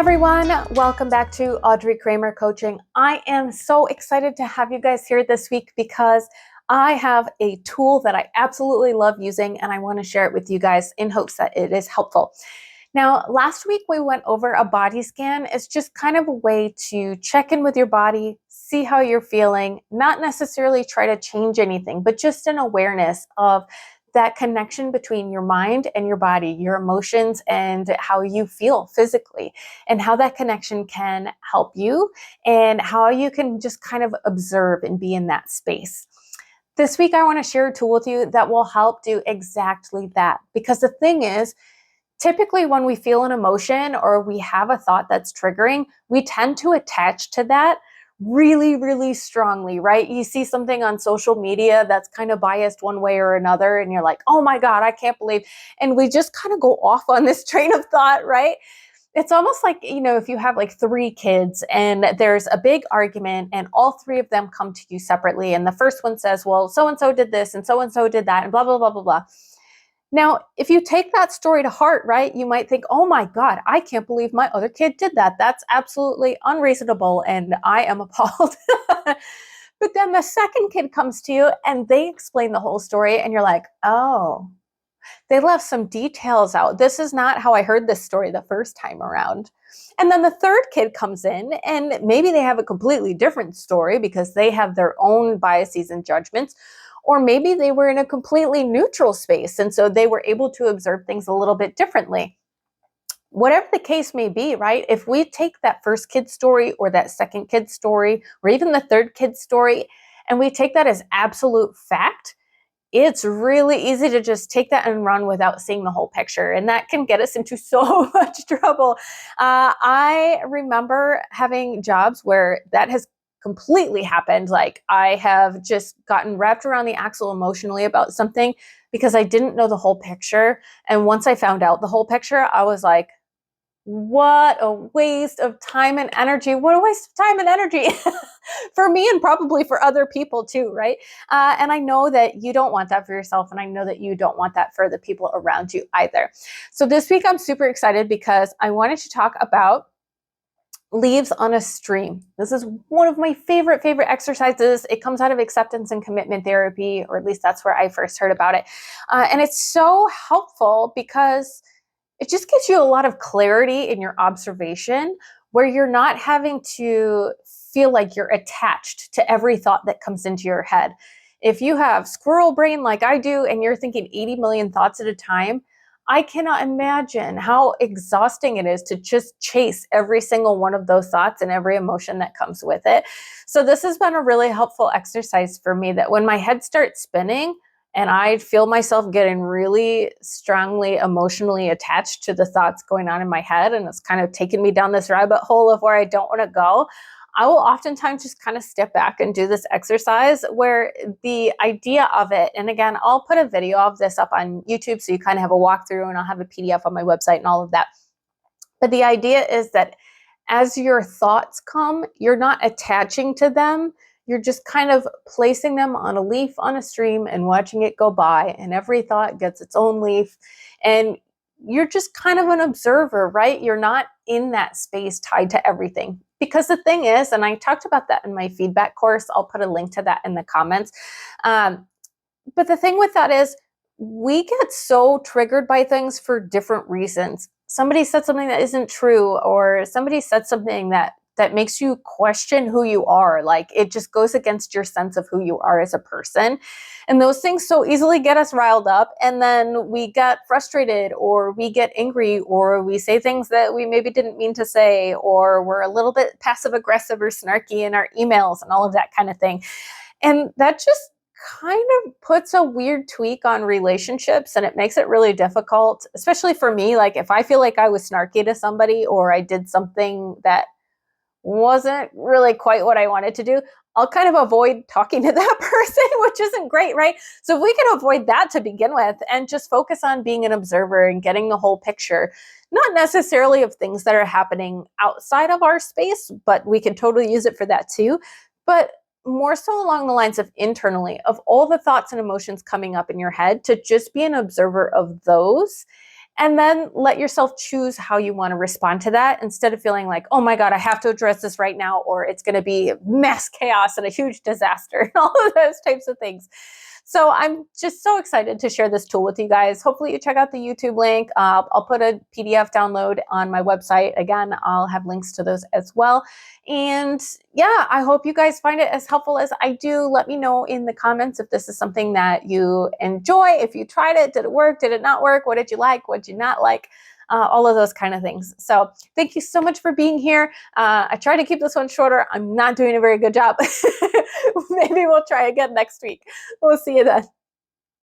everyone, welcome back to Audrey Kramer Coaching. I am so excited to have you guys here this week because I have a tool that I absolutely love using and I want to share it with you guys in hopes that it is helpful. Now, last week we went over a body scan. It's just kind of a way to check in with your body, see how you're feeling, not necessarily try to change anything, but just an awareness of that connection between your mind and your body, your emotions and how you feel physically, and how that connection can help you and how you can just kind of observe and be in that space. This week, I want to share a tool with you that will help do exactly that. Because the thing is, typically when we feel an emotion or we have a thought that's triggering, we tend to attach to that really, really strongly, right? You see something on social media that's kind of biased one way or another, and you're like, oh my God, I can't believe. And we just kind of go off on this train of thought, right? It's almost like, if you have like 3 kids and there's a big argument and all 3 of them come to you separately. And the first one says, well, so-and-so did this and so-and-so did that and blah, blah, blah, blah, blah. Now, if you take that story to heart, right, you might think, oh my God, I can't believe my other kid did that. That's absolutely unreasonable and I am appalled. But then the second kid comes to you and they explain the whole story and you're like, oh, they left some details out. This is not how I heard this story the first time around. And then the third kid comes in and maybe they have a completely different story because they have their own biases and judgments. Or maybe they were in a completely neutral space, and so they were able to observe things a little bit differently. Whatever the case may be, right? If we take that first kid's story or that second kid's story or even the third kid's story, and we take that as absolute fact, it's really easy to just take that and run without seeing the whole picture. And that can get us into so much trouble. I remember having jobs where that has completely happened. Like I have just gotten wrapped around the axle emotionally about something because I didn't know the whole picture. And once I found out the whole picture, I was like, what a waste of time and energy. What a waste of time and energy for me and probably for other people too, right? And I know that you don't want that for yourself. And I know that you don't want that for the people around you either. So this week I'm super excited because I wanted to talk about leaves on a stream. This is one of my favorite exercises. It comes out of acceptance and commitment therapy, or at least that's where I first heard about it. And it's so helpful because it just gives you a lot of clarity in your observation where you're not having to feel like you're attached to every thought that comes into your head. If you have squirrel brain like I do and you're thinking 80 million thoughts at a time, I cannot imagine how exhausting it is to just chase every single one of those thoughts and every emotion that comes with it. So this has been a really helpful exercise for me that when my head starts spinning and I feel myself getting really strongly emotionally attached to the thoughts going on in my head, and it's kind of taking me down this rabbit hole of where I don't want to go, I will oftentimes just kind of step back and do this exercise where the idea of it, and again, I'll put a video of this up on YouTube so you kind of have a walkthrough, and I'll have a PDF on my website and all of that. But the idea is that as your thoughts come, you're not attaching to them. You're just kind of placing them on a leaf on a stream and watching it go by, and every thought gets its own leaf. And you're just kind of an observer, right? You're not in that space tied to everything. Because the thing is, and I talked about that in my feedback course, I'll put a link to that in the comments. But the thing with that is we get so triggered by things for different reasons. Somebody said something that isn't true, or somebody said something that makes you question who you are. Like it just goes against your sense of who you are as a person. And those things so easily get us riled up. And then we get frustrated, or we get angry, or we say things that we maybe didn't mean to say, or we're a little bit passive aggressive or snarky in our emails and all of that kind of thing. And that just kind of puts a weird tweak on relationships, and it makes it really difficult, especially for me. Like if I feel like I was snarky to somebody, or I did something that wasn't really quite what I wanted to do, I'll kind of avoid talking to that person, which isn't great, right? So if we can avoid that to begin with and just focus on being an observer and getting the whole picture, not necessarily of things that are happening outside of our space, but we can totally use it for that too. But more so along the lines of internally, of all the thoughts and emotions coming up in your head, to just be an observer of those And then let yourself choose how you want to respond to that instead of feeling like, oh my God, I have to address this right now, or it's going to be mass chaos and a huge disaster and all of those types of things. So I'm just so excited to share this tool with you guys. Hopefully you check out the YouTube link. I'll put a PDF download on my website. Again, I'll have links to those as well. And yeah, I hope you guys find it as helpful as I do. Let me know in the comments if this is something that you enjoy, if you tried it, did it work, did it not work, what did you like, what did you not like, all of those kind of things. So thank you so much for being here. I try to keep this one shorter. I'm not doing a very good job. Maybe we'll try again next week. We'll see you then.